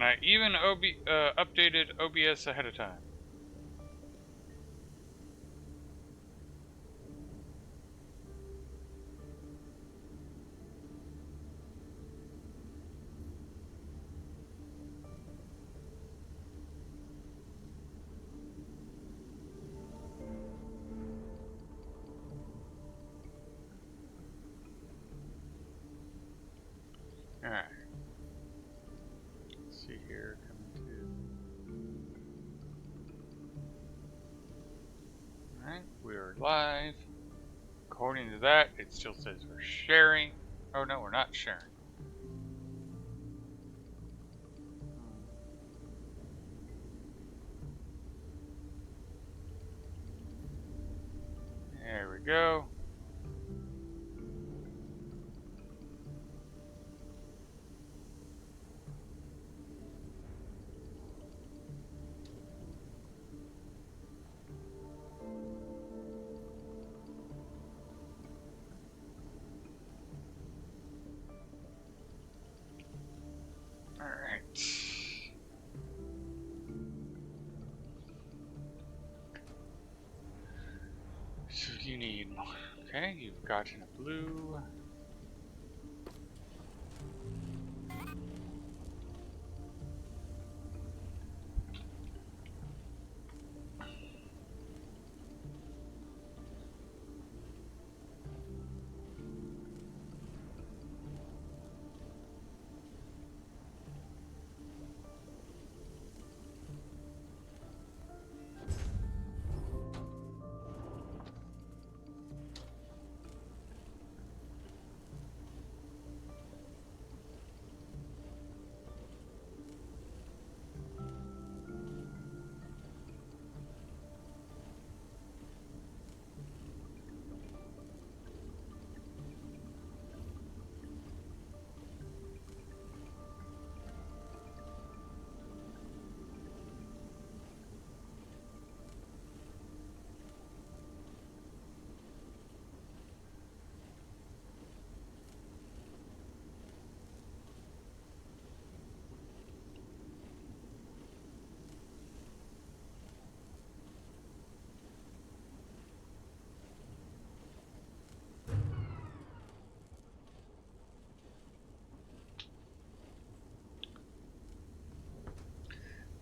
And I even updated OBS ahead of time. Alright. Let's see here. Coming to. Alright, we are live. According to that, it still says we're sharing. Oh no, we're not sharing. There we go. Alright. So you need. Okay, you've gotten a blue.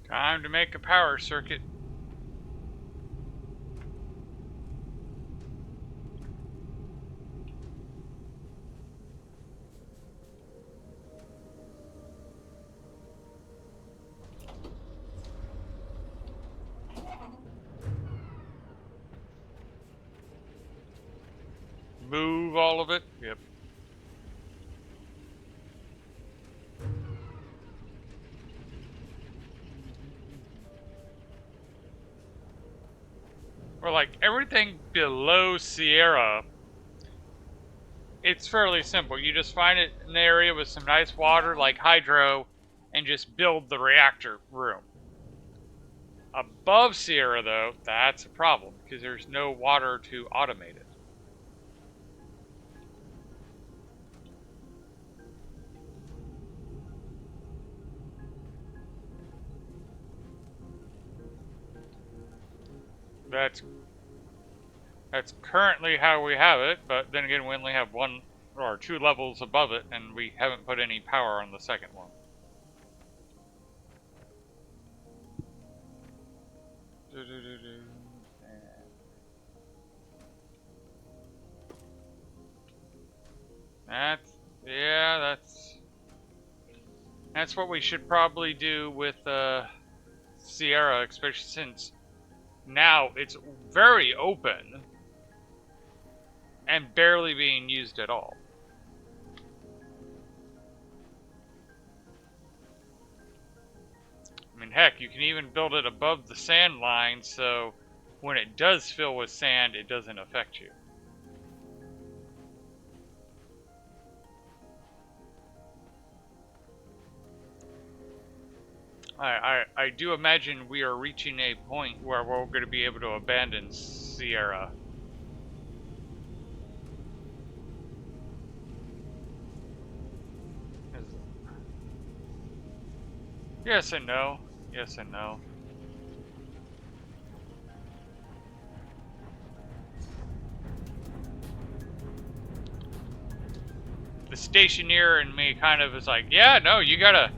Time to make a power circuit. Move all of it. Yep. Or like everything below Sierra, it's fairly simple. You just find it in an area with some nice water, like hydro, and just build the reactor room. Above Sierra, though, that's a problem because there's no water to automate it. That's currently how we have it, but then again, we only have one or two levels above it, and we haven't put any power on the second one. That's what we should probably do with Sierra, especially since now it's very open and barely being used at all. I mean, heck, you can even build it above the sand line, so when it does fill with sand, it doesn't affect you. I do imagine we are reaching a point where we're going to be able to abandon Sierra. Yes and no. Yes and no. The stationeer in me kind of is like, yeah, no, you gotta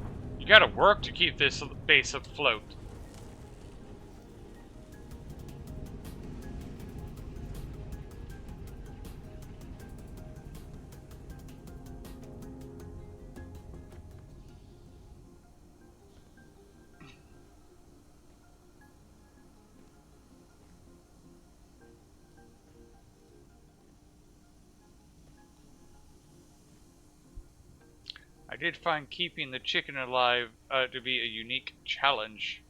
work to keep this base afloat. I did find keeping the chicken alive to be a unique challenge,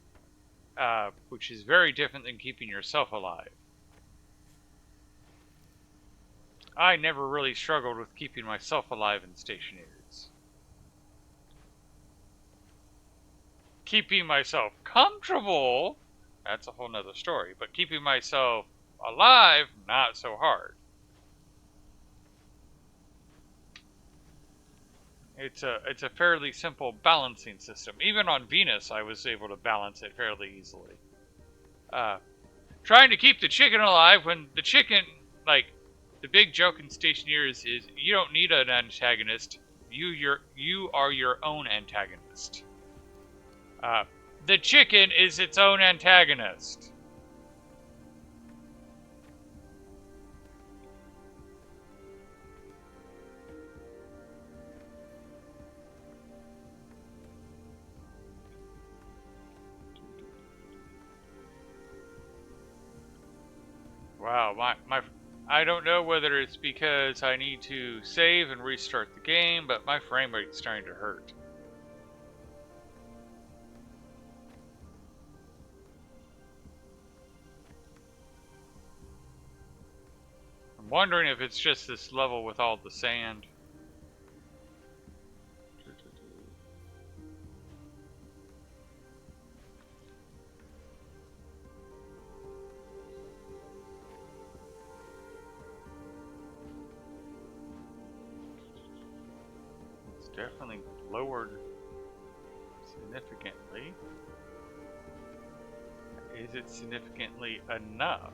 which is very different than keeping yourself alive. I never really struggled with keeping myself alive in stationaries. Keeping myself comfortable, that's a whole nother story, but keeping myself alive, not so hard. It's a fairly simple balancing system. Even on Venus, I was able to balance it fairly easily. Uh, Trying to keep the chicken alive when the chicken, like, the big joke in Stationeers is you don't need an antagonist. You are your own antagonist. Uh, the chicken is its own antagonist. Wow, I don't know whether it's because I need to save and restart the game, but my frame rate's starting to hurt. I'm wondering if it's just this level with all the sand. It's definitely lowered significantly. Is it significantly enough?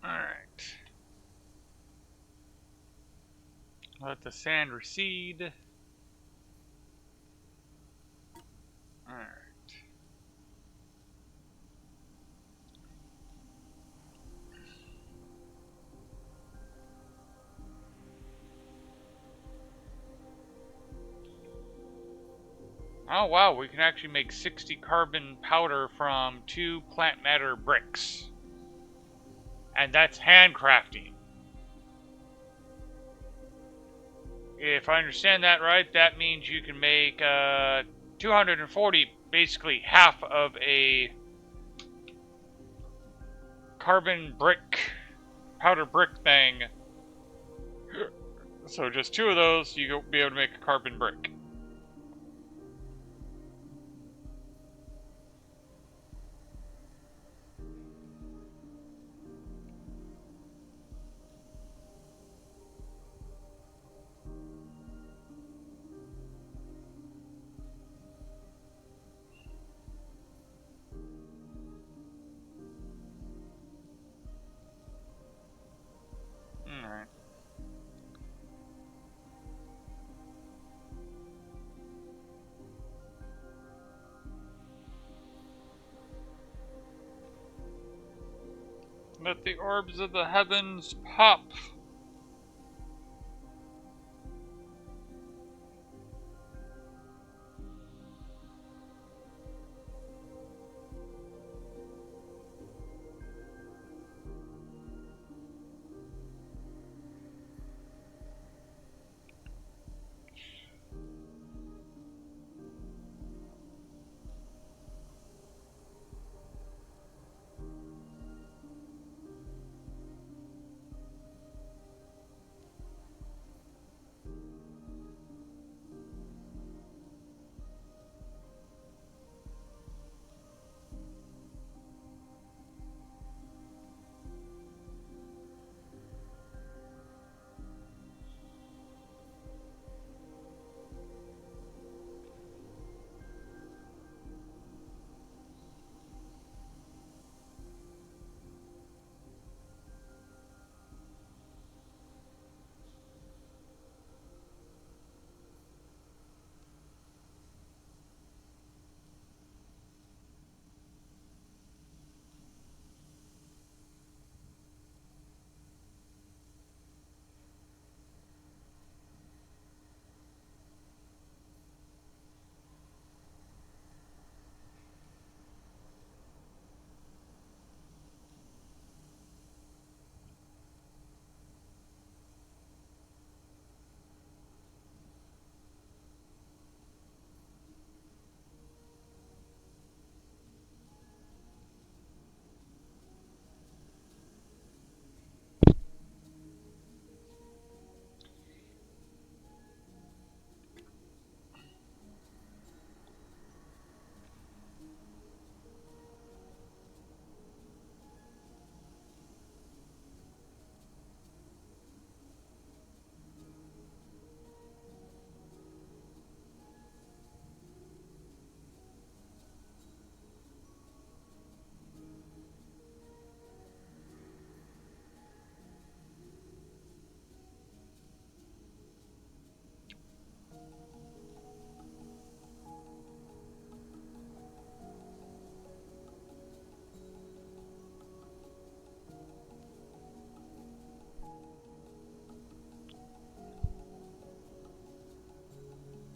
Alright. Let the sand recede. Alright. Oh wow, we can actually make 60 carbon powder from 2 plant matter bricks. And that's handcrafting. If I understand that right, that means you can make 240, basically half of a carbon brick, powder brick thing. So just 2 of those, you'll be able to make a carbon brick. Let the orbs of the heavens pop.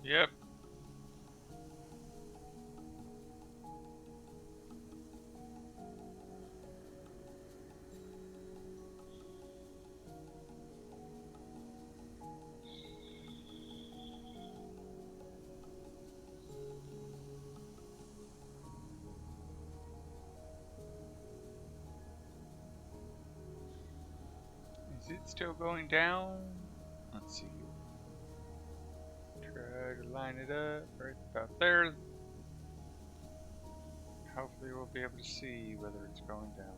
Yep. Is it still going down? Let's see. Try to line it up right about there. Hopefully we'll be able to see whether it's going down.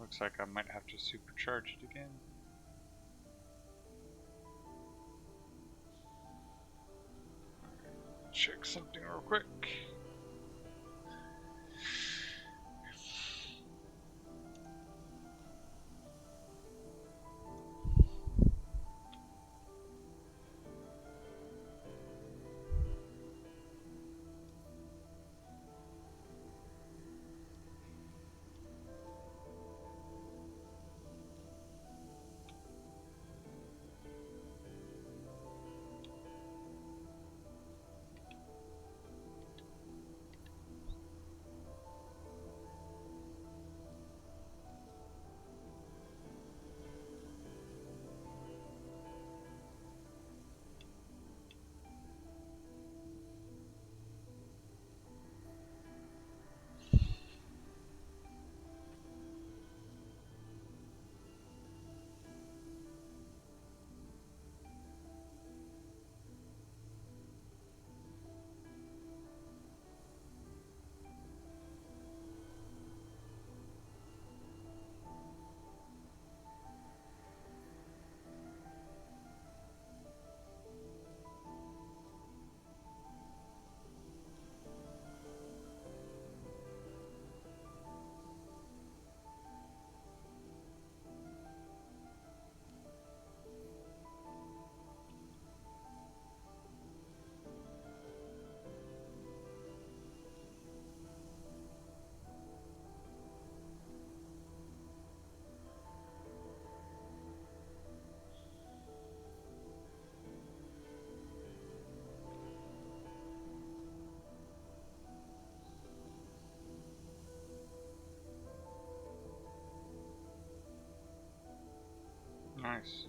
Looks like I might have to supercharge it again. something real quick. Nice.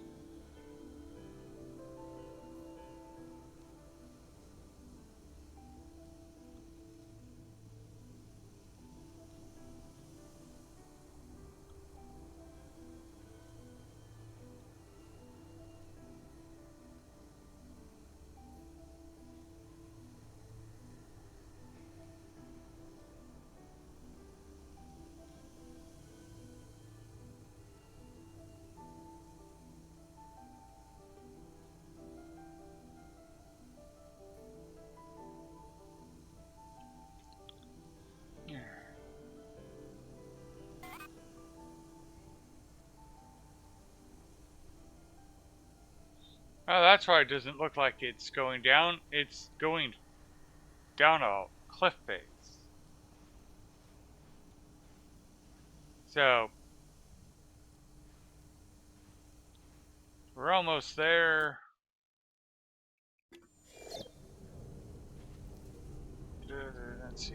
Oh, that's why it doesn't look like it's going down. It's going down a cliff face. So, we're almost there. Let's see.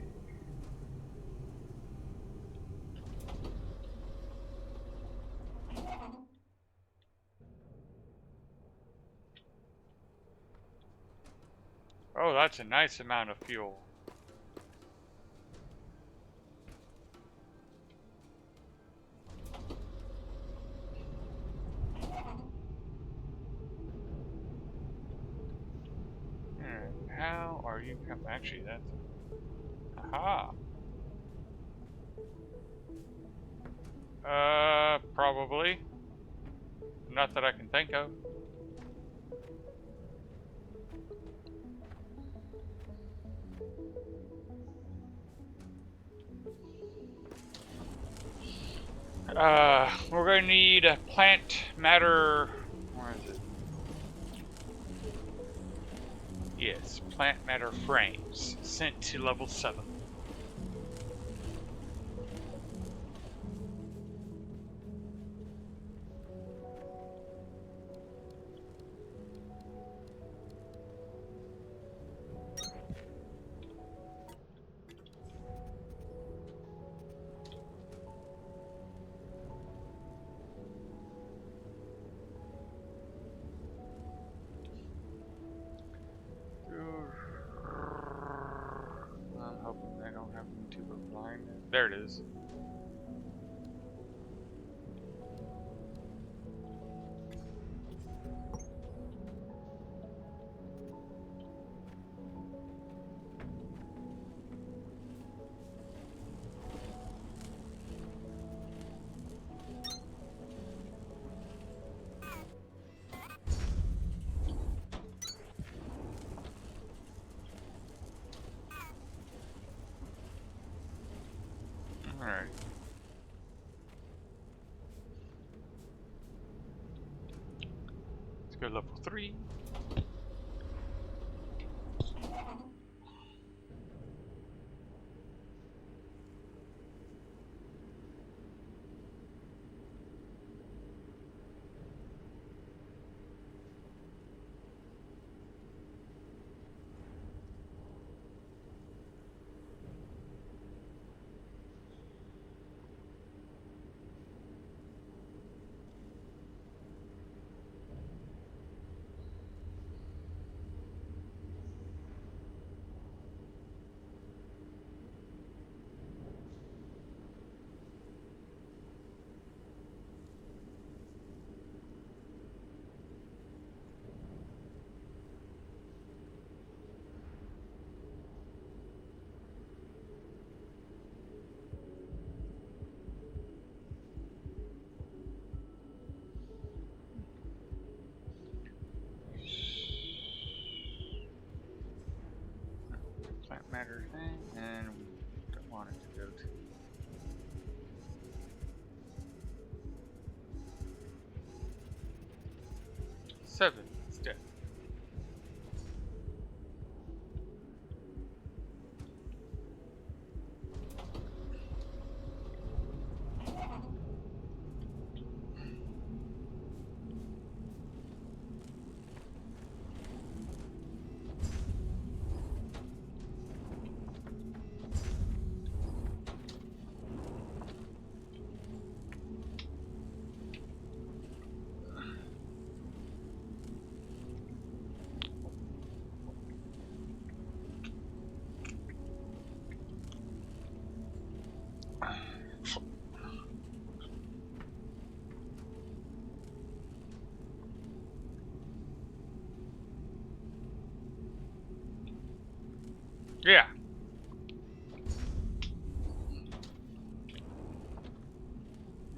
Oh, that's a nice amount of fuel. And how are you coming? Actually, that's... Aha! Probably. Not that I can think of. We're gonna need a plant matter... Where is it? Yes, plant matter frames. Sent to level 7. I'm hoping they don't have too much line. There it is. Alright. Let's go level 3. Plant matter thing, and we don't want it to go to. Seven instead. Yeah.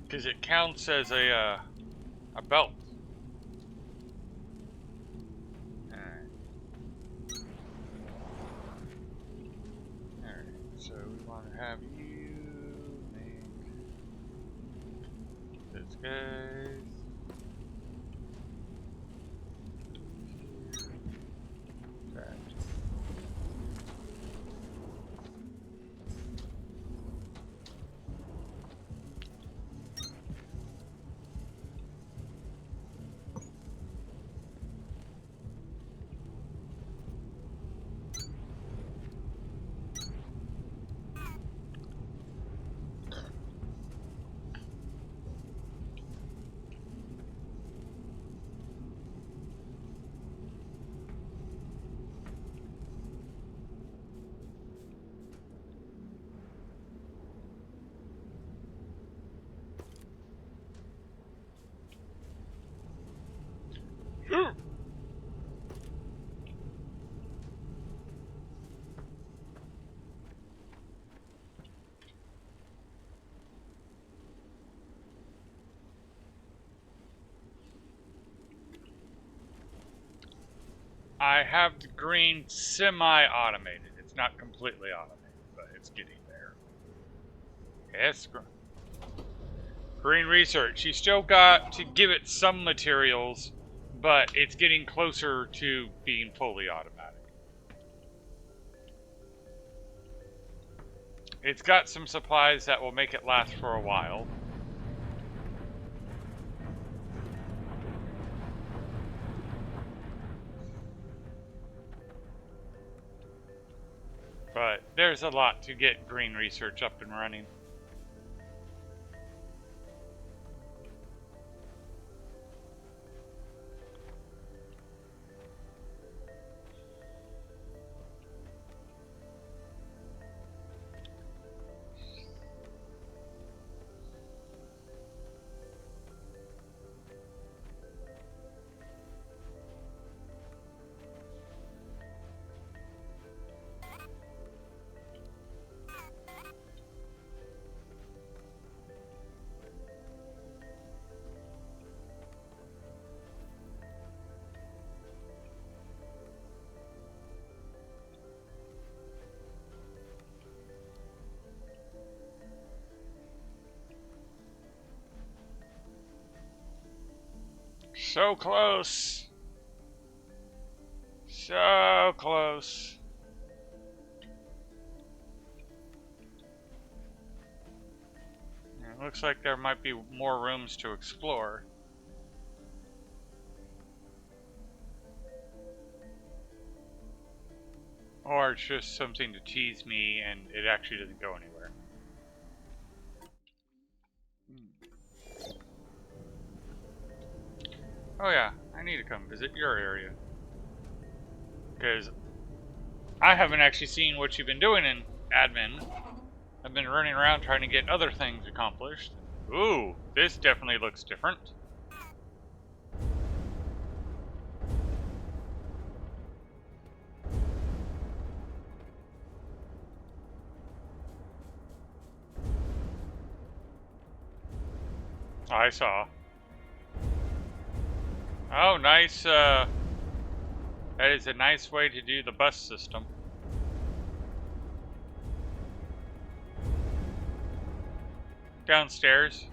Because it counts as a belt. Alright, so we want to have you make this guys. That. I have the green semi-automated. It's not completely automated, but it's getting there. Yes, green research. You still got to give it some materials, but it's getting closer to being fully automatic. It's got some supplies that will make it last for a while. But there's a lot to get green research up and running. So close. So close. It looks like there might be more rooms to explore. Or it's just something to tease me and it actually doesn't go anywhere. Oh yeah, I need to come visit your area. Because I haven't actually seen what you've been doing in admin. I've been running around trying to get other things accomplished. Ooh, this definitely looks different. I saw. Oh, nice, that is a nice way to do the bus system. Downstairs.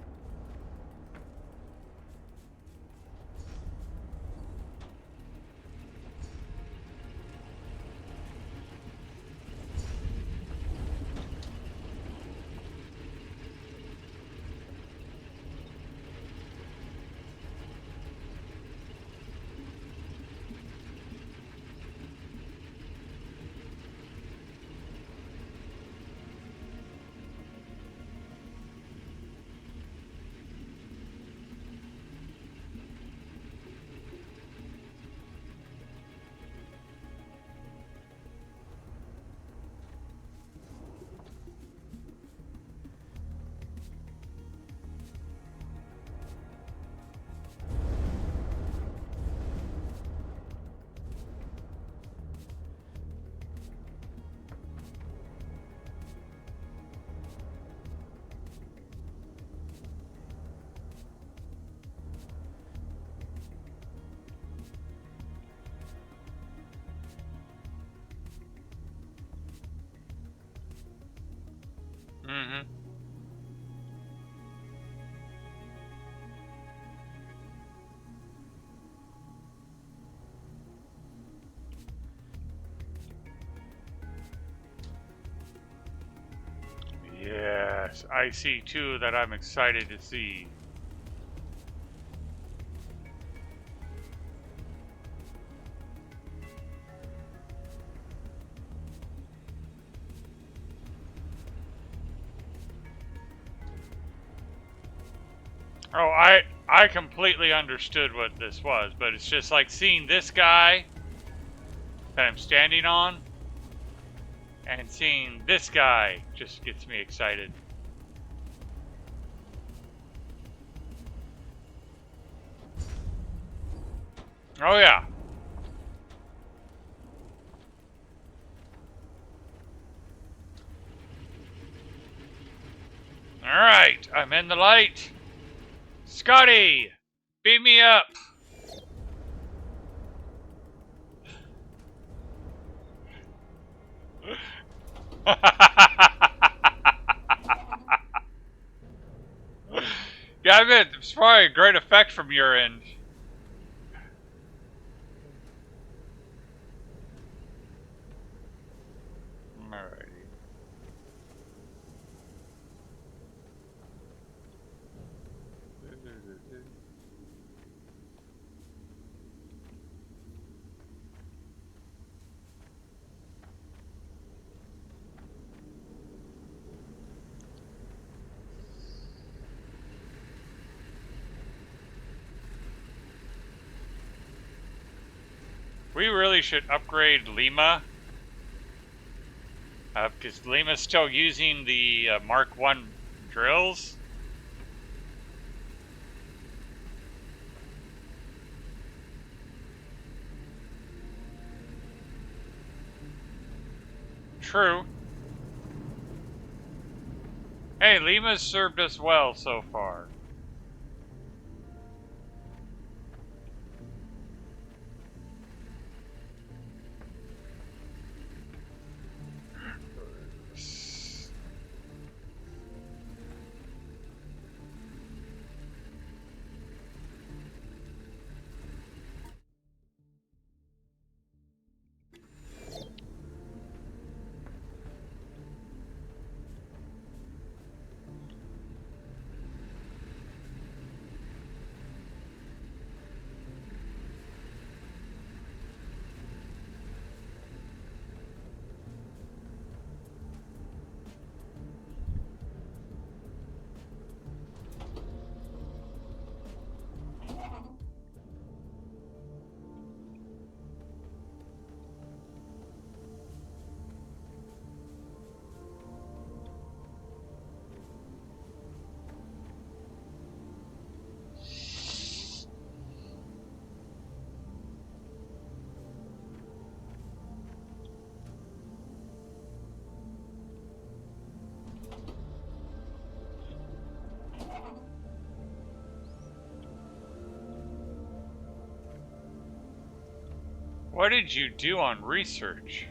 Mm-hmm. Yes, I see two that I'm excited to see. Oh, I completely understood what this was, but it's just like seeing this guy that I'm standing on and seeing this guy just gets me excited. Oh yeah. All right, I'm in the light. Scotty, beat me up. Yeah, I bet it's probably a great effect from your end. Alrighty. We really should upgrade Lima. Because Lima's still using the Mark 1 drills. True. Hey, Lima's served us well so far. What did you do on research?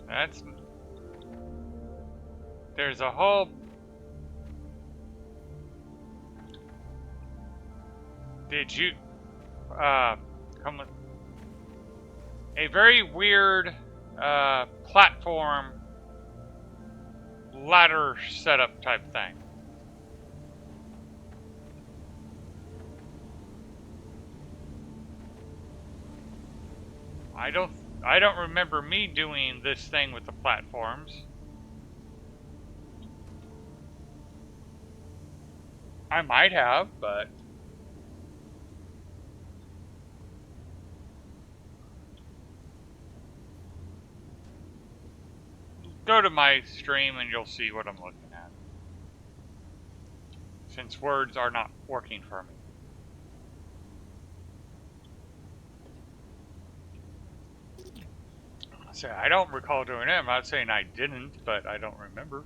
That's... There's a whole... Did you... come with... A very weird, platform ladder setup type thing. I don't remember me doing this thing with the platforms. I might have, but go to my stream and you'll see what I'm looking at. Since words are not working for me. So I don't recall doing it. I'm not saying I didn't, but I don't remember.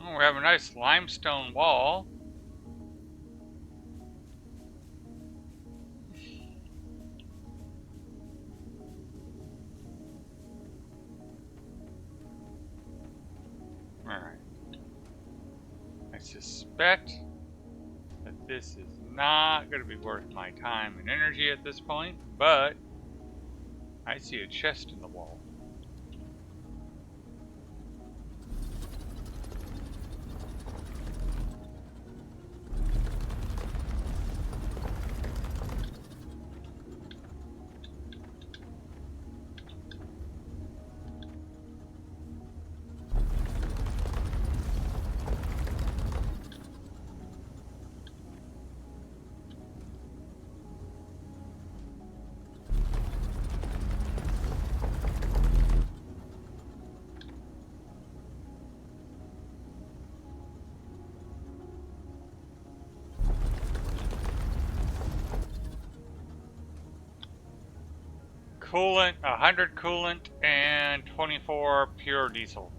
Oh, we have a nice limestone wall. Alright. I suspect that this is not going to be worth my time and energy at this point, but I see a chest in the wall. Coolant, 100 coolant, and 24 pure diesel.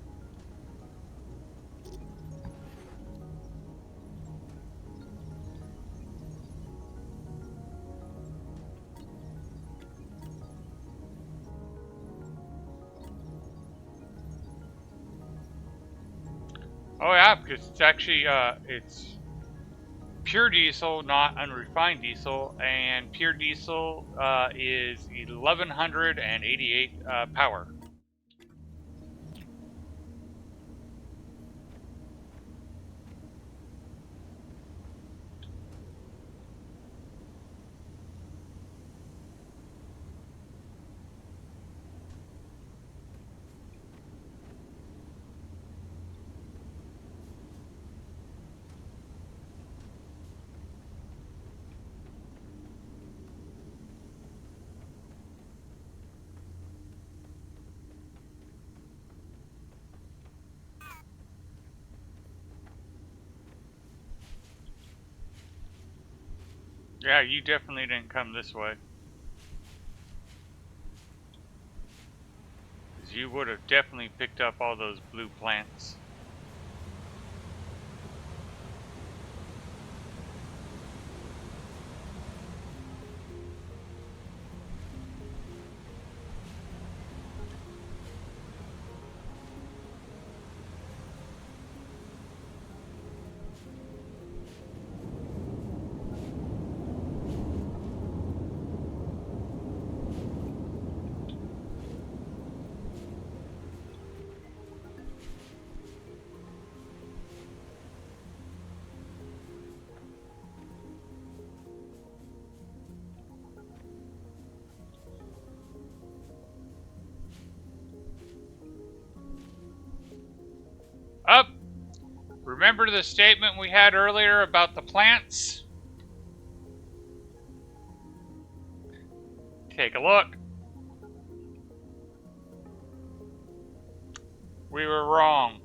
Oh yeah, because it's actually, it's pure diesel, not unrefined diesel, and pure diesel is 1188 power. Yeah, you definitely didn't come this way. Because you would have definitely picked up all those blue plants. remember the statement we had earlier about the plants? Take a look. We were wrong.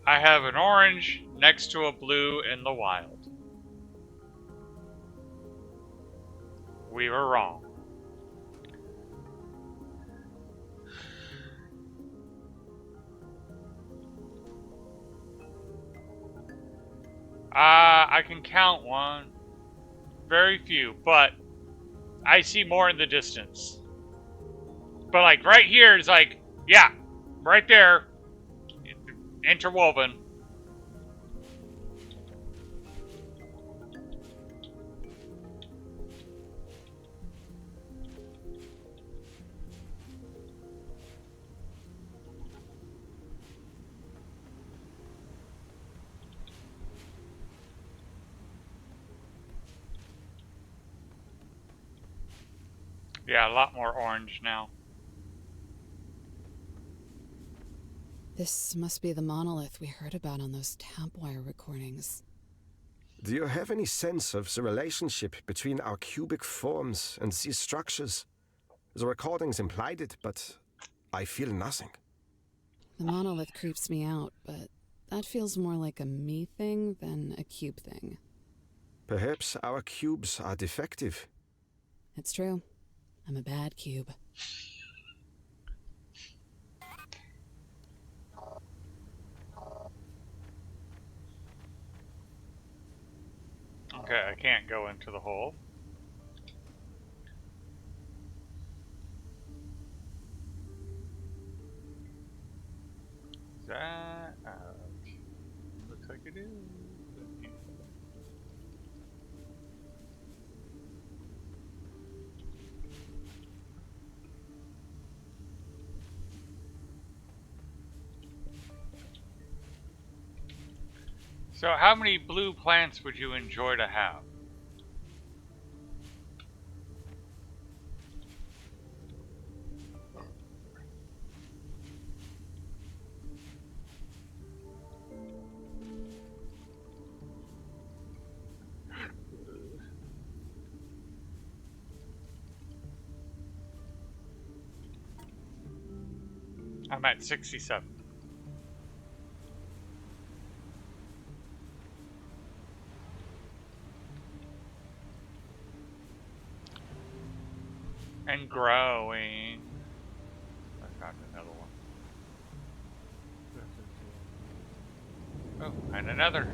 I have an orange next to a blue in the wild. We were wrong. I can count one. Very few, but I see more in the distance. But like right here is like, yeah, right there, interwoven. Yeah, a lot more orange now. This must be the monolith we heard about on those tap wire recordings. Do you have any sense of the relationship between our cubic forms and these structures? The recordings implied it, but I feel nothing. The monolith creeps me out, but that feels more like a me thing than a cube thing. Perhaps our cubes are defective. It's true. I'm a bad cube. Okay, I can't go into the hole. Is that out? Looks like it is. So how many blue plants would you enjoy to have? I'm at 67. And growing. I found another one. Oh, and another.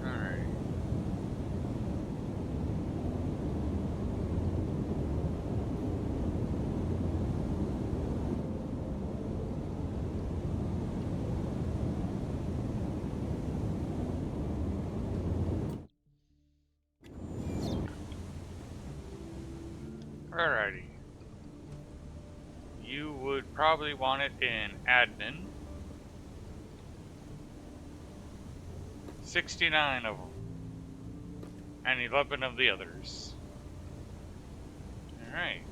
Alright. Alrighty. You would probably want it in admin. 69 of them. And 11 of the others. Alright.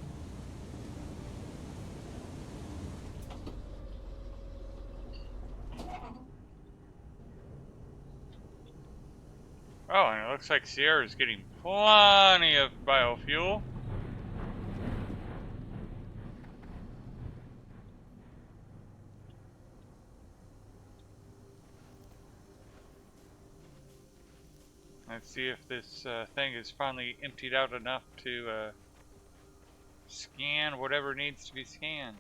Oh, and it looks like Sierra's getting plenty of biofuel. Let's see if this thing is finally emptied out enough to scan whatever needs to be scanned.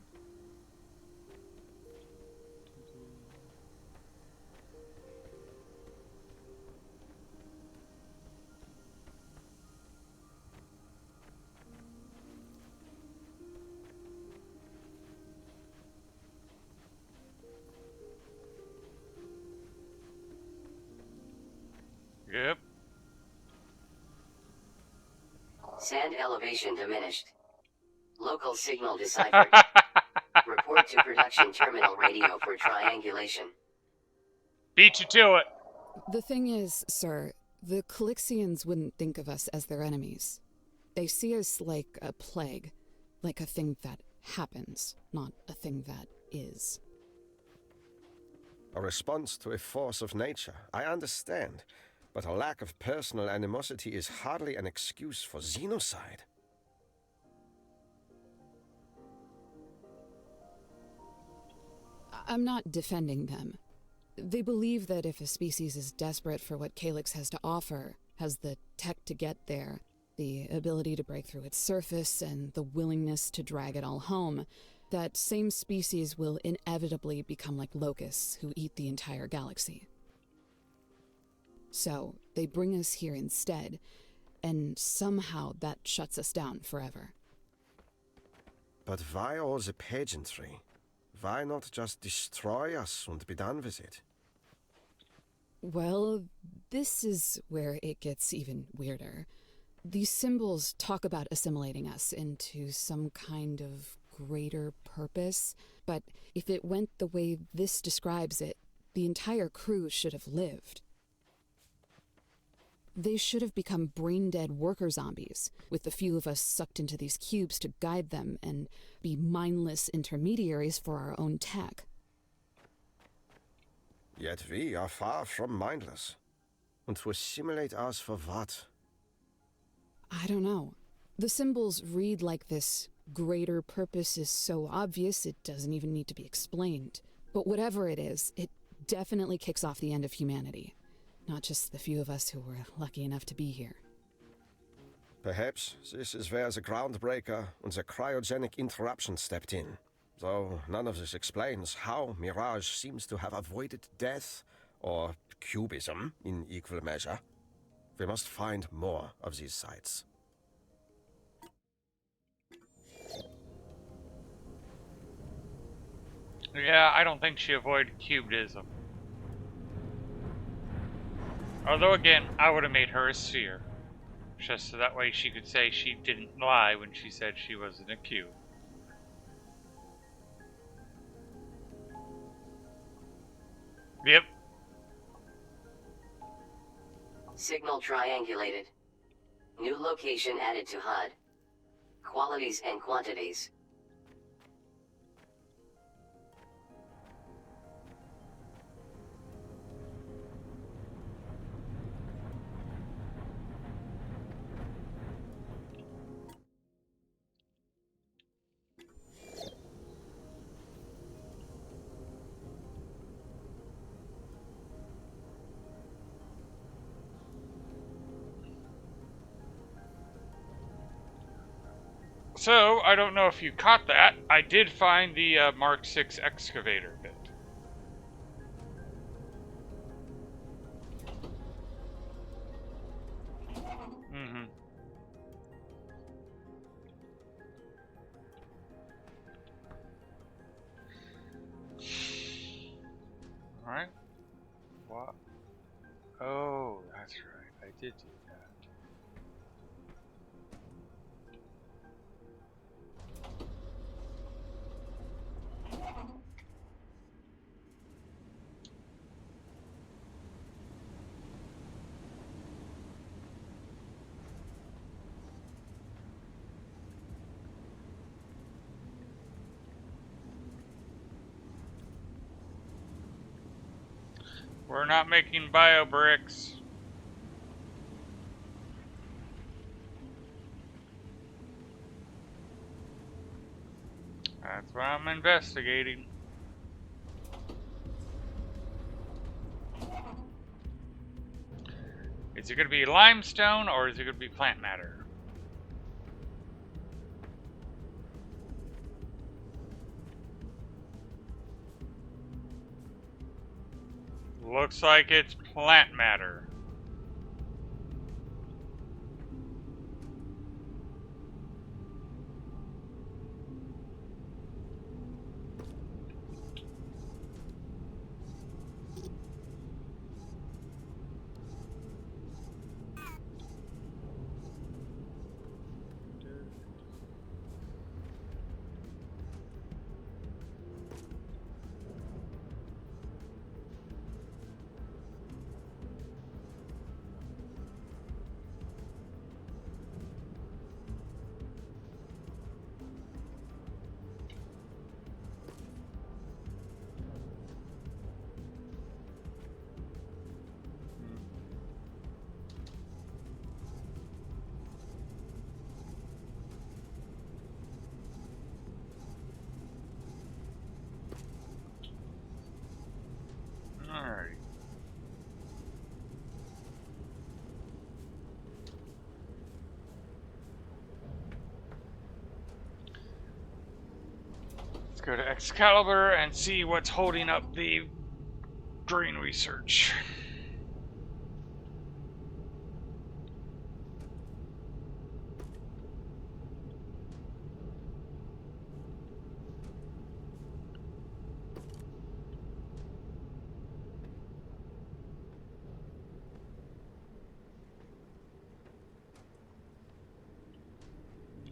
Yep. Sand elevation diminished. Local signal deciphered. Report to production terminal radio for triangulation. Beat you to it. The thing is, sir, the Calixians wouldn't think of us as their enemies. They see us like a plague, like a thing that happens, not a thing that is. A response to a force of nature, I understand, but a lack of personal animosity is hardly an excuse for xenocide. I'm not defending them. They believe that if a species is desperate for what Calyx has to offer, has the tech to get there, the ability to break through its surface, and the willingness to drag it all home, that same species will inevitably become like locusts who eat the entire galaxy. So, they bring us here instead, and somehow that shuts us down forever. But why all the pageantry? Why not just destroy us and be done with it? Well, this is where it gets even weirder. These symbols talk about assimilating us into some kind of greater purpose, but if it went the way this describes it, the entire crew should have lived. They should have become brain-dead worker zombies, with the few of us sucked into these cubes to guide them and be mindless intermediaries for our own tech. Yet we are far from mindless. And to assimilate us for what? I don't know. The symbols read like this greater purpose is so obvious it doesn't even need to be explained. But whatever it is, it definitely kicks off the end of humanity. Not just the few of us who were lucky enough to be here. Perhaps this is where the groundbreaker and the cryogenic interruption stepped in. Though none of this explains how Mirage seems to have avoided death, or cubism in equal measure. We must find more of these sites. Yeah, I don't think she avoided cubism. Although again, I would have made her a sphere. Just so that way she could say she didn't lie when she said she wasn't a cube. Yep. Signal triangulated. New location added to HUD. Qualities and quantities. So, I don't know if you caught that. I did find the Mark 6 excavator bit. Mm-hmm. Alright. What? Oh, that's right. I did do that. We're not making bio bricks. That's why I'm investigating. Is it going to be limestone or is it going to be plant matter? Looks like it's plant matter. go to Excalibur and see what's holding up the green research.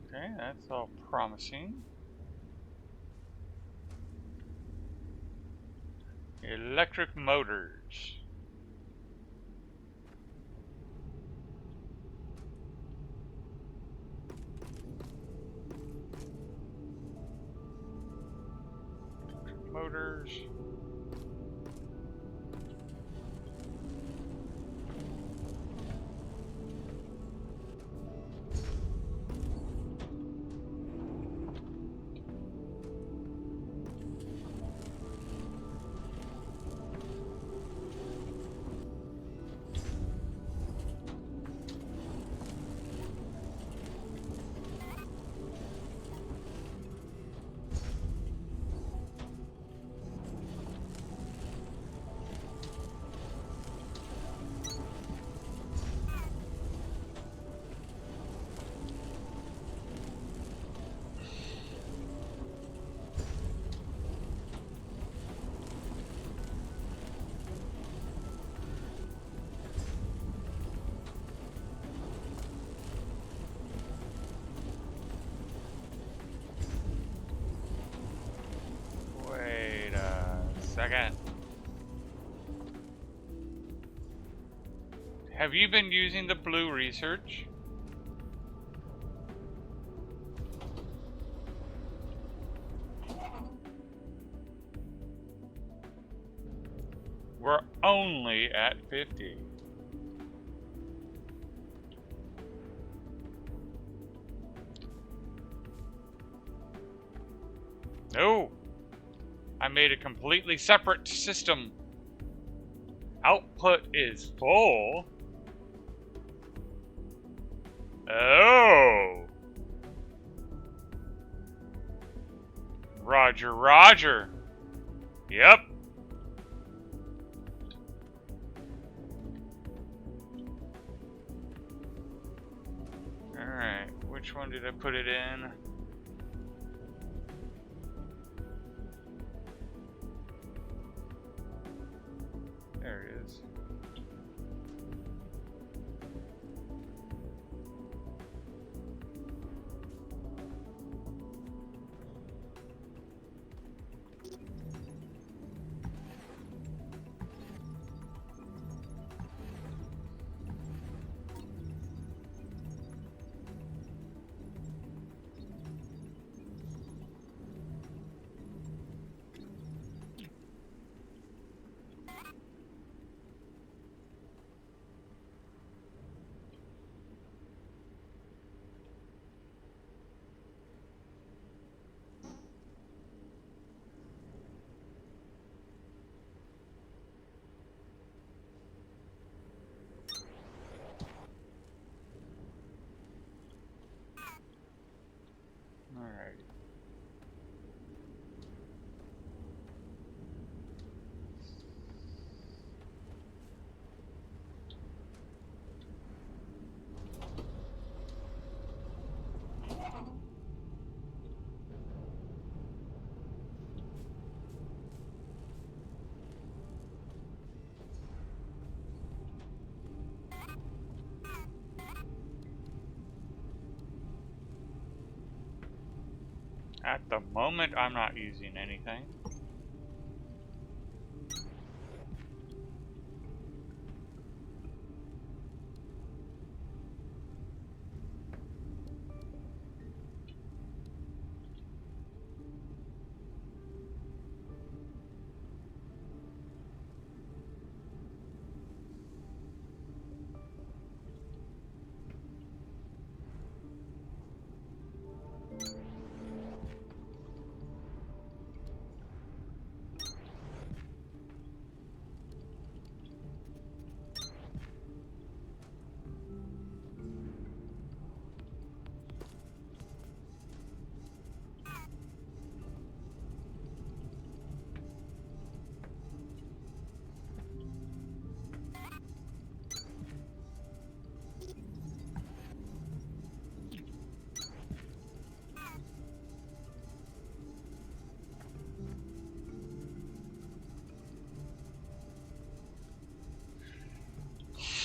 Okay, that's all promising. Electric motors. Motors. Wait a second. Have you been using the blue research? We're only at 50. No! I made a completely separate system. Output is full. Oh! Roger, roger. Yep. Alright, which one did I put it in? There it is. Alright. At the moment, I'm not using anything.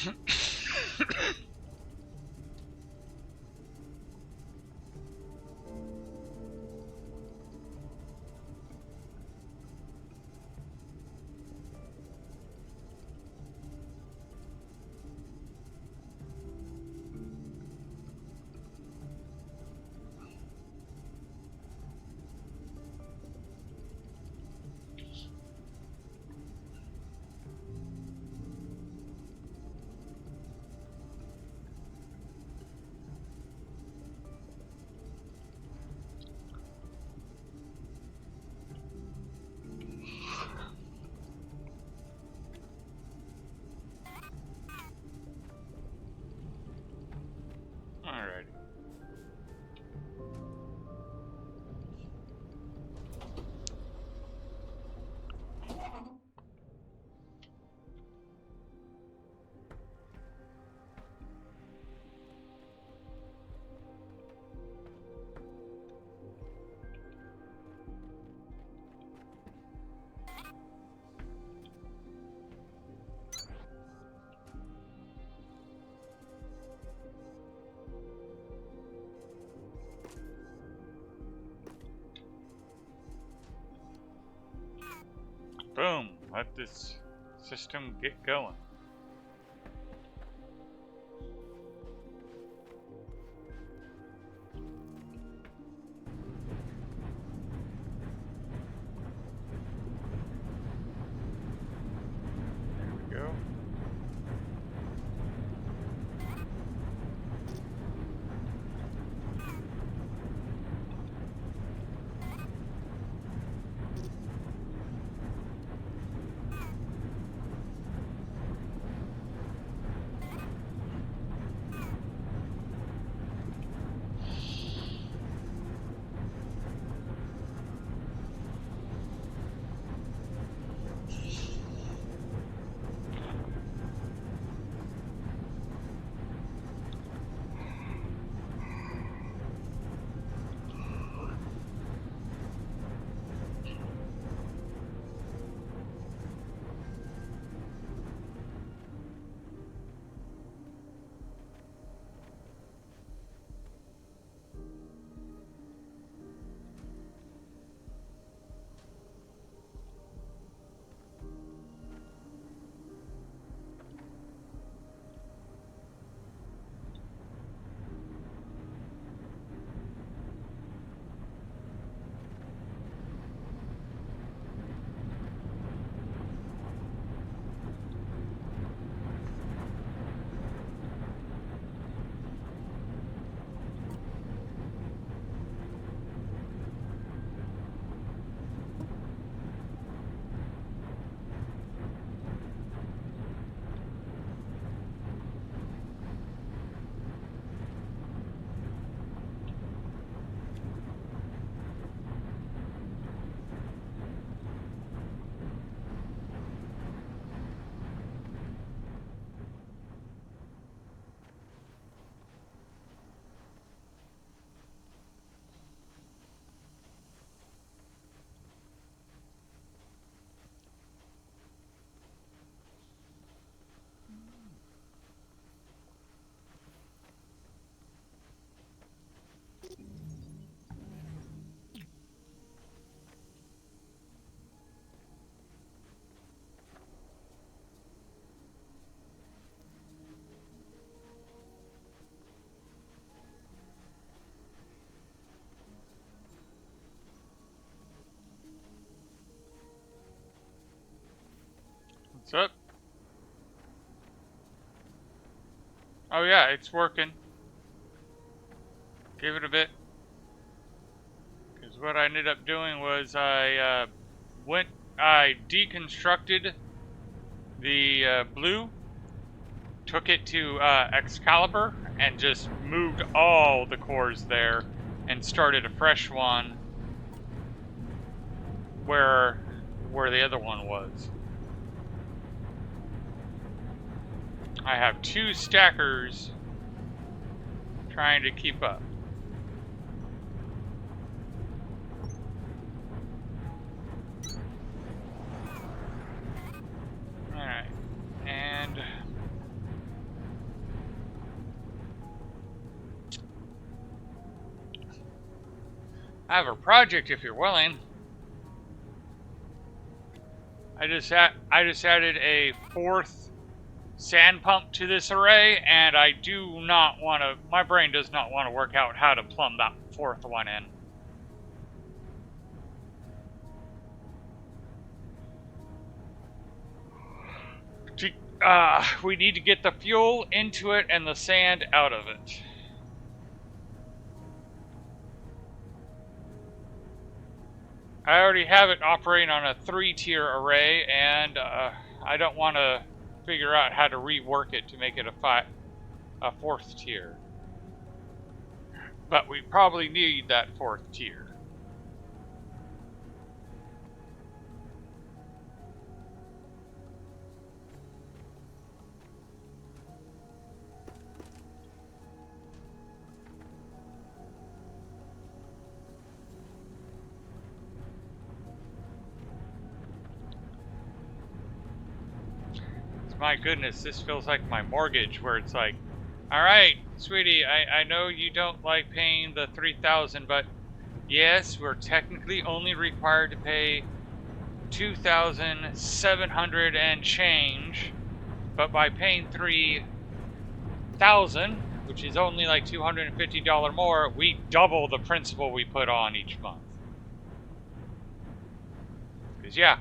Alrighty. Boom. Let this system get going. There we go. What's up? Oh yeah, it's working. Give it a bit. Because what I ended up doing was I deconstructed the blue, took it to Excalibur, and just moved all the cores there, and started a fresh one where the other one was. I have 2 stackers trying to keep up. Alright, and I have a project if you're willing. I just added a 4th sand pump to this array, and I do not want to. My brain does not want to work out how to plumb that 4th one in. We need to get the fuel into it and the sand out of it. I already have it operating on a 3-tier array, and I don't want to figure out how to rework it to make it a 4th tier. But we probably need that 4th tier. My goodness, this feels like my mortgage, where it's like, all right, sweetie, I know you don't like paying the $3,000, but yes, we're technically only required to pay $2,700 and change, but by paying $3,000, which is only like $250 more, we double the principal we put on each month. Because yeah,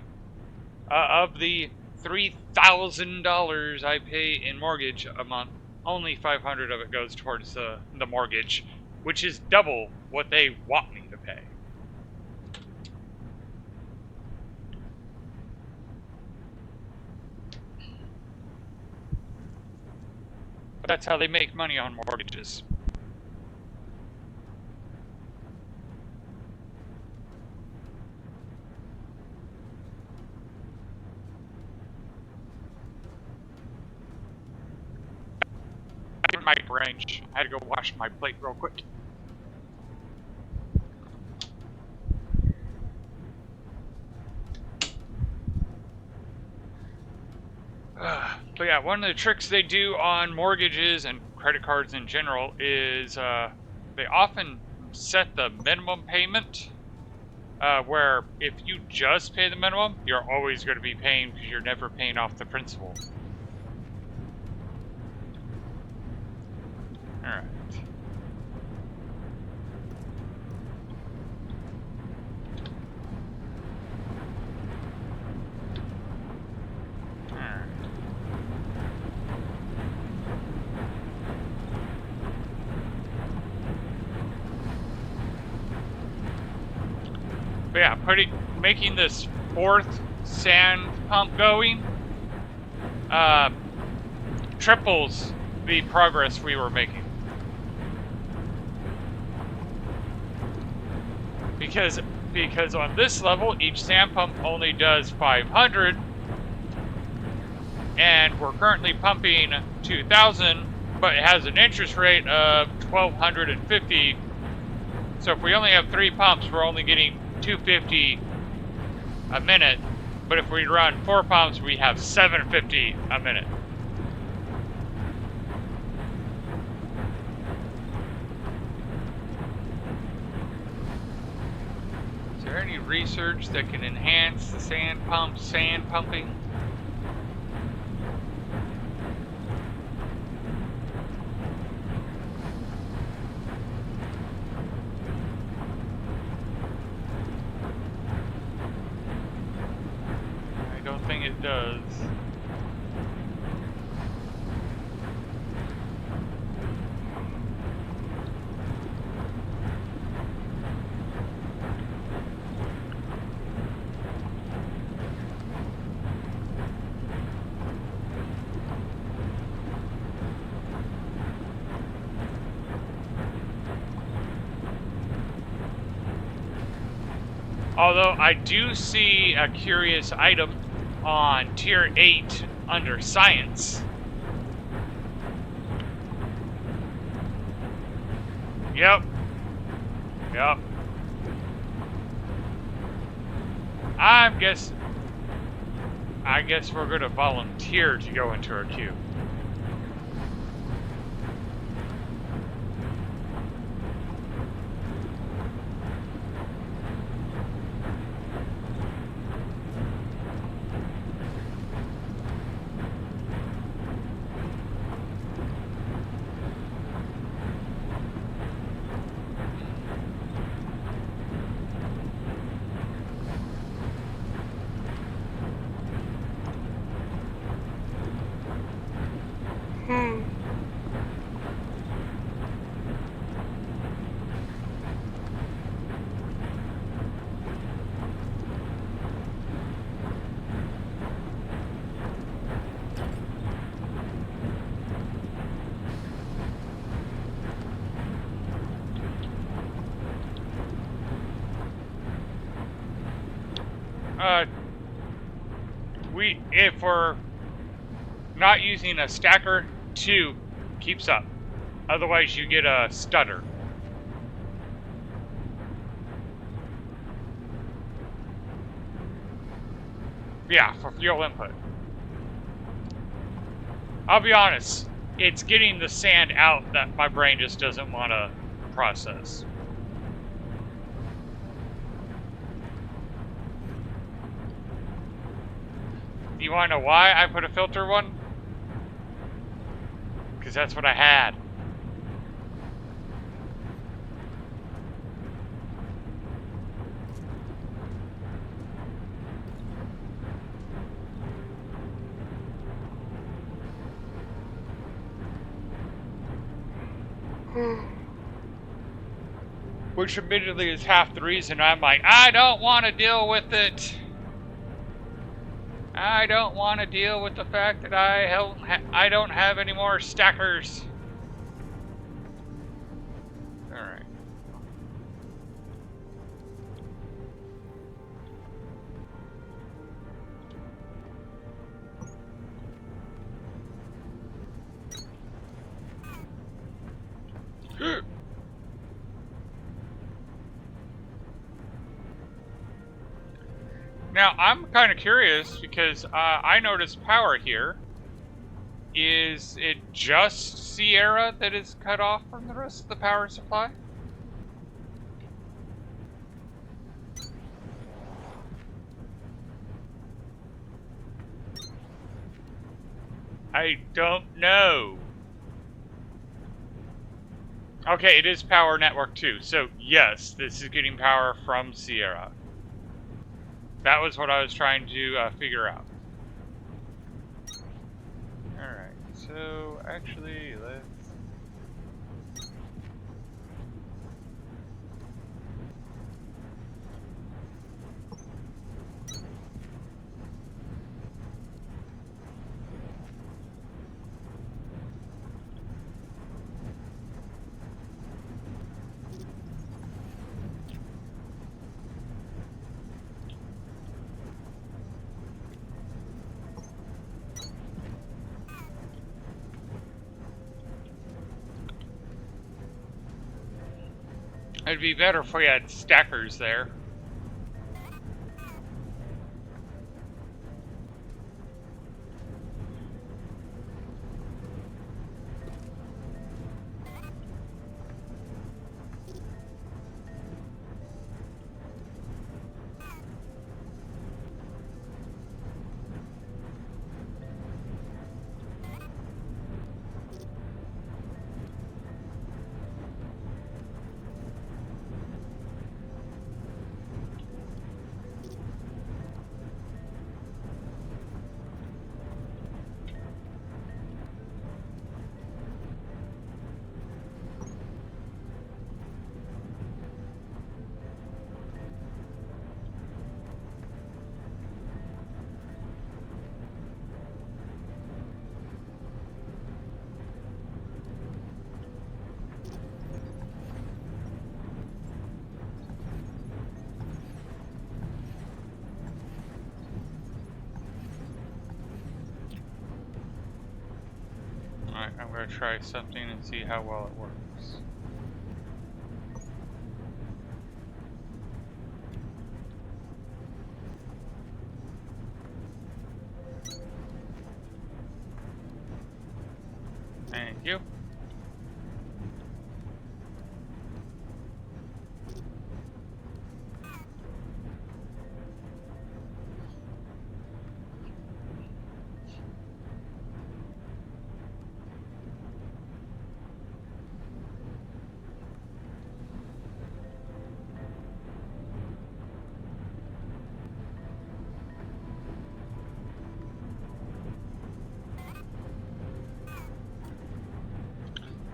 of the $3,000 I pay in mortgage a month, only $500 of it goes towards the mortgage, which is double what they want me to pay. But that's how they make money on mortgages. My range. I had to go wash my plate real quick. But yeah, one of the tricks they do on mortgages and credit cards in general is they often set the minimum payment where if you just pay the minimum, you're always going to be paying because you're never paying off the principal. Alright. But yeah, making this 4th sand pump going triples the progress we were making. Because on this level, each sand pump only does 500, and we're currently pumping 2,000, but it has an interest rate of 1,250. So if we only have 3 pumps, we're only getting 250 a minute. But if we run 4 pumps, we have 750 a minute. Is there any research that can enhance the sand pumping? I don't think it does. Although I do see a curious item on tier 8 under science. Yep. I guess we're gonna volunteer to go into our queue. if we're not using a stacker, 2 keeps up. Otherwise, you get a stutter. Yeah, for fuel input. I'll be honest, it's getting the sand out that my brain just doesn't want to process. You want to know why I put a filter one? Because that's what I had. Which admittedly is half the reason I'm like, I don't want to deal with it. I don't want to deal with the fact that I don't have any more stackers. Alright. Now, I'm kind of curious because I noticed power here. Is it just Sierra that is cut off from the rest of the power supply? I don't know. Okay, it is power network 2. So, yes, this is getting power from Sierra. That was what I was trying to figure out. Alright, so actually, let's... It'd be better if we had stackers there. Alright, I'm going to try something and see how well it works. Thank you.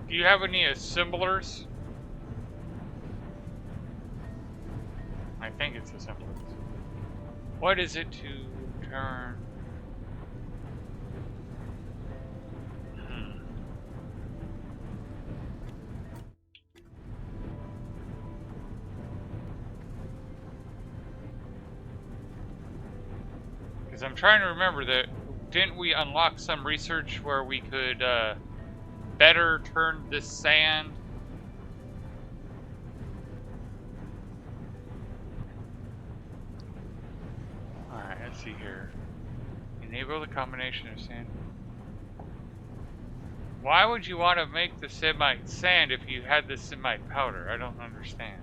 Do you have any assemblers? I think it's assemblers. What is it to turn? Because I'm trying to remember that, didn't we unlock some research where we could better turn this sand? Alright, let's see here. Enable the combination of sand. Why would you want to make the semite sand if you had the semite powder? I don't understand.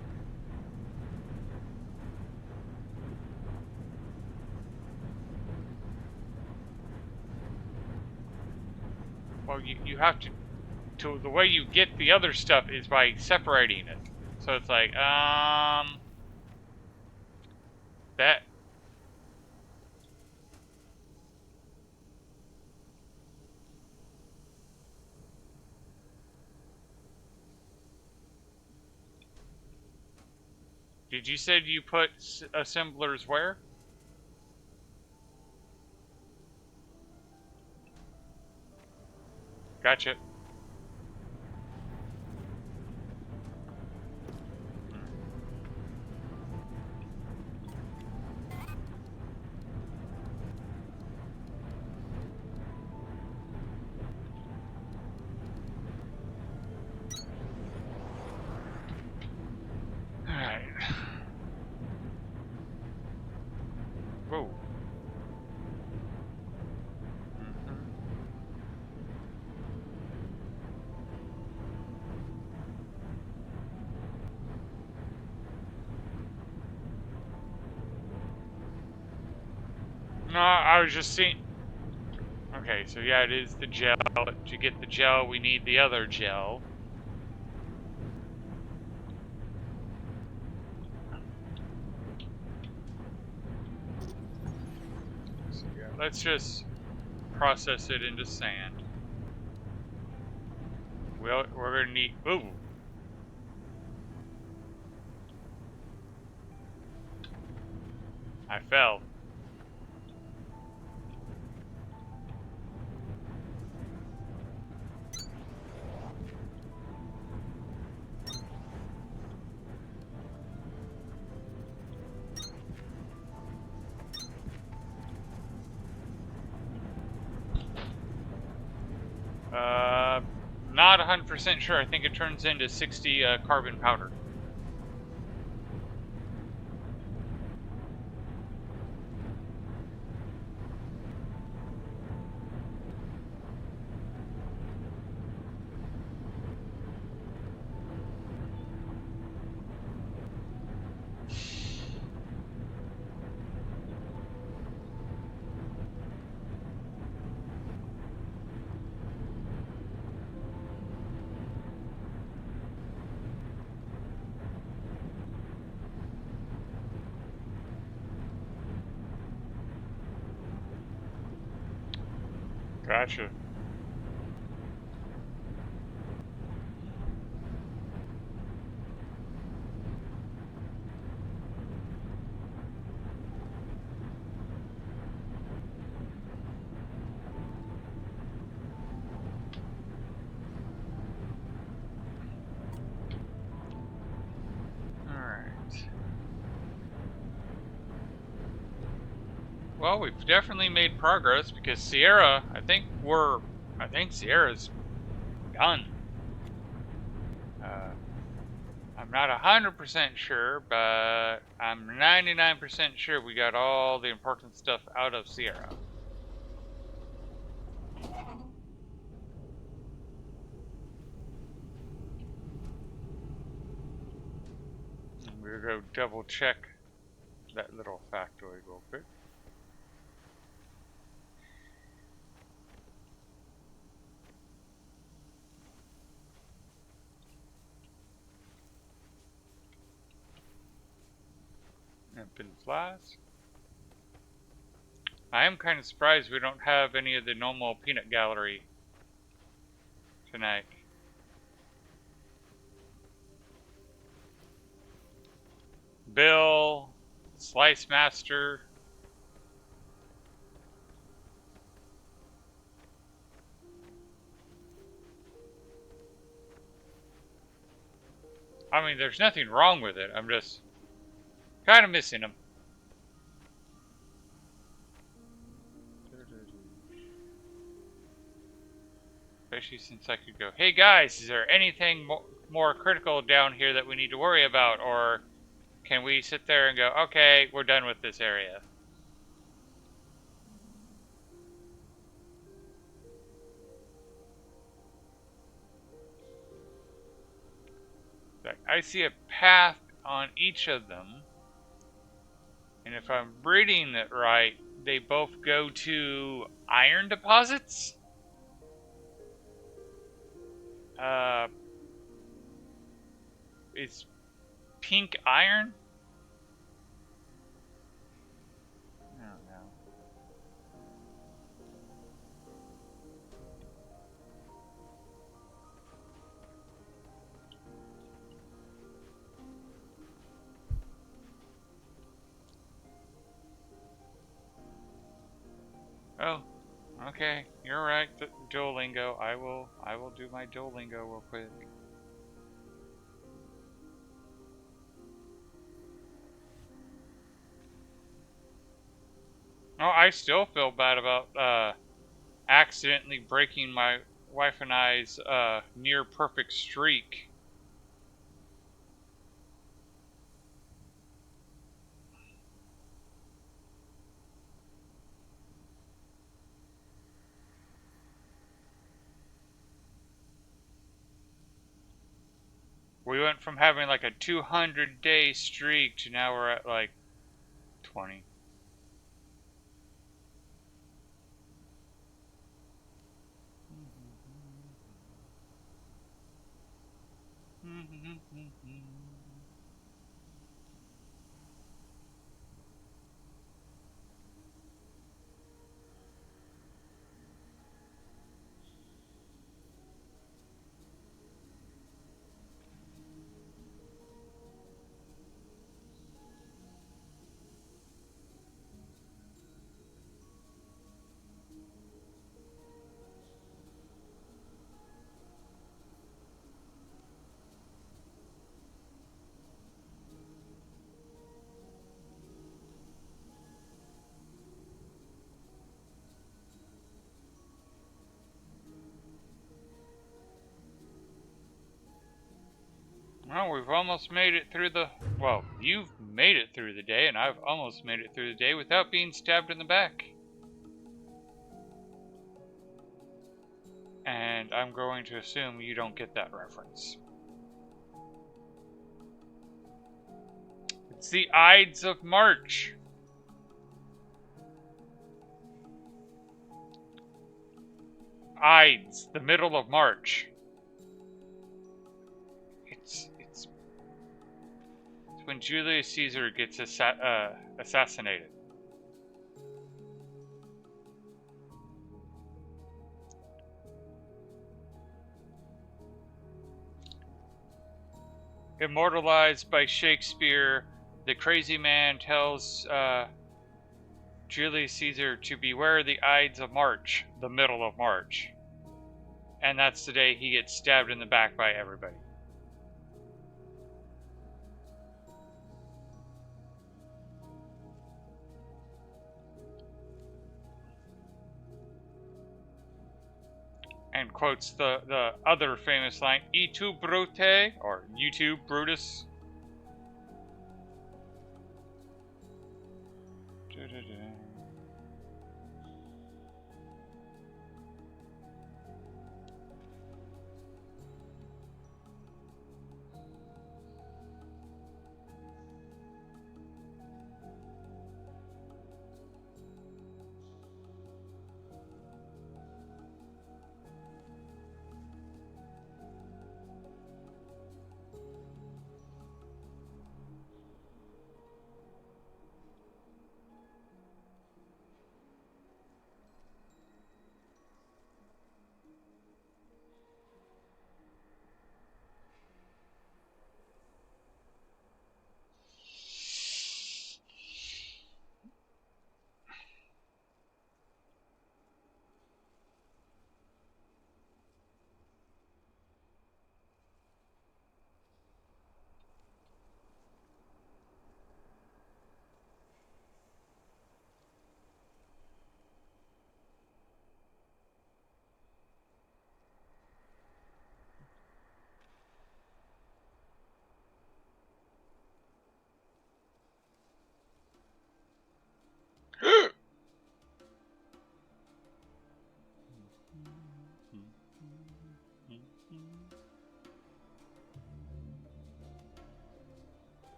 Well, you have to the way you get the other stuff is by separating it. So it's like, that. Did you say you put assemblers where? Gotcha. Alright. Whoa. No, I was just seeing. Okay, so yeah, it is the gel. To get the gel, we need the other gel. So yeah, let's just process it into sand. We're gonna need. Ooh. I fell. Not 100% sure. I think it turns into 60 carbon powder. Gotcha. Alright. Well, we've definitely made progress because Sierra, I think Sierra's done. I'm not 100% sure, but I'm 99% sure we got all the important stuff out of Sierra. We'll go double check that little factoid real quick. Open flask. I am kind of surprised we don't have any of the normal peanut gallery tonight. Bill, Slice Master. I mean, there's nothing wrong with it. I'm just kind of missing them. especially since I could go, hey guys, is there anything more critical down here that we need to worry about? Or can we sit there and go, okay, we're done with this area? I see a path on each of them. And if I'm reading it right, they both go to iron deposits? Uh, it's pink iron? I don't know. Oh, okay. You're right. Duolingo. I will do my Duolingo real quick. Oh, I still feel bad about accidentally breaking my wife and I's near perfect streak. We went from having like a 200-day streak to now we're at like 20. Well, we've almost made it through the... Well, you've made it through the day, and I've almost made it through the day without being stabbed in the back. And I'm going to assume you don't get that reference. It's the Ides of March. Ides, the middle of March. It's when Julius Caesar gets assassinated. Immortalized by Shakespeare, the crazy man tells Julius Caesar to beware the Ides of March, the middle of March. And that's the day he gets stabbed in the back by everybody. And quotes the other famous line, "E tu Brute," or "You too, Brutus."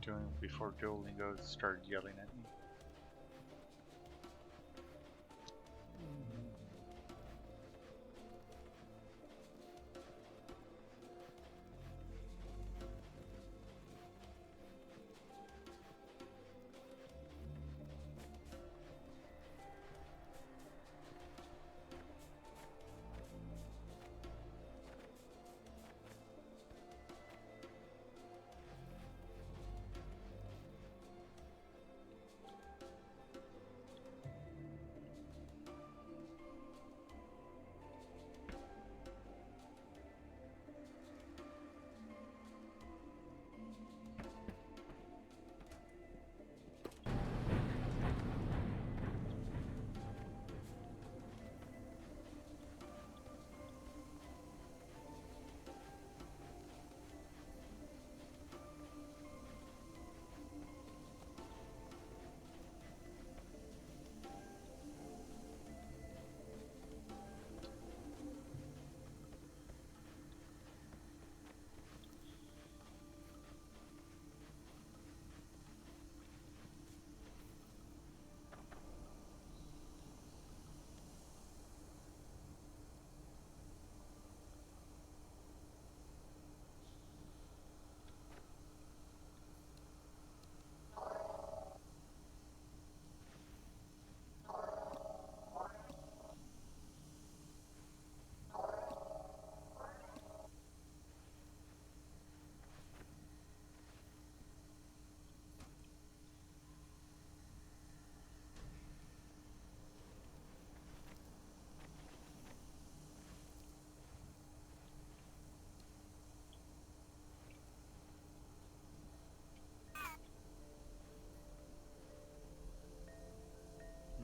doing before Duolingo started yelling at me.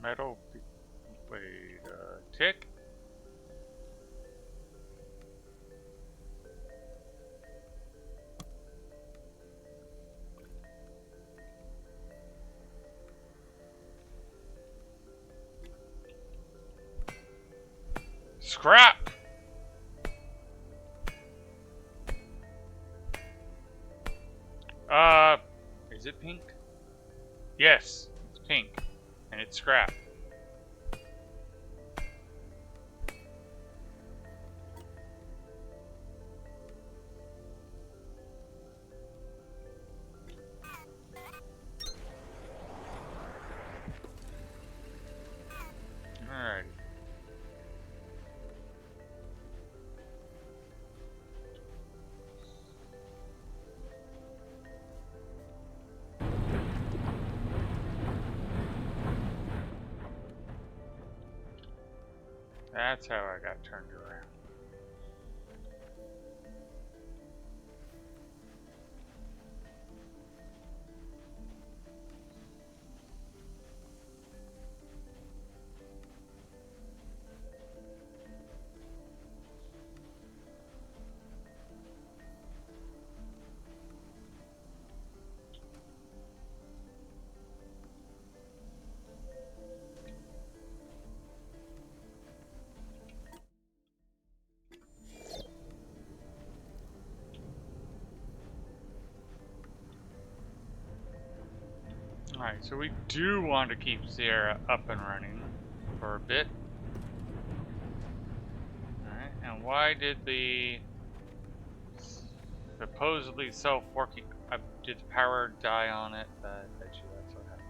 Metal. Wait, tick? Scrap! Is it pink? Yes, it's pink. And it's scrap. Alrighty. That's how I got turned around. Alright, so we do want to keep Sierra up and running for a bit. Alright, and why did the supposedly self-working... did the power die on it? I bet you that's what happened.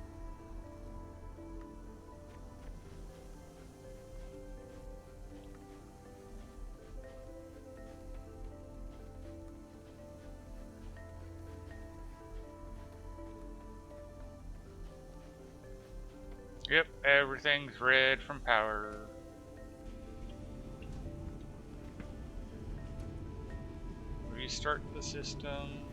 Yep, everything's red from power. Restart the system.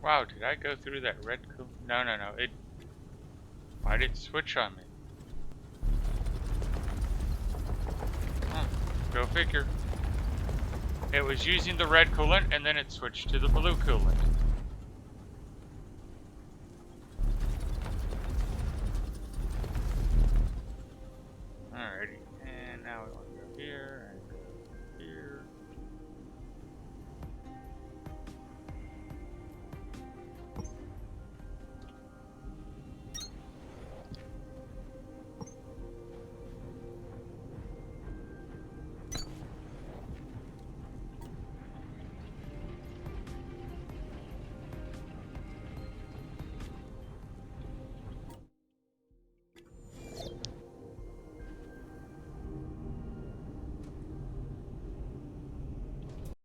Wow, did I go through that red coolant? No, no, no. Why did it switch on me? Go figure. It was using the red coolant and then it switched to the blue coolant.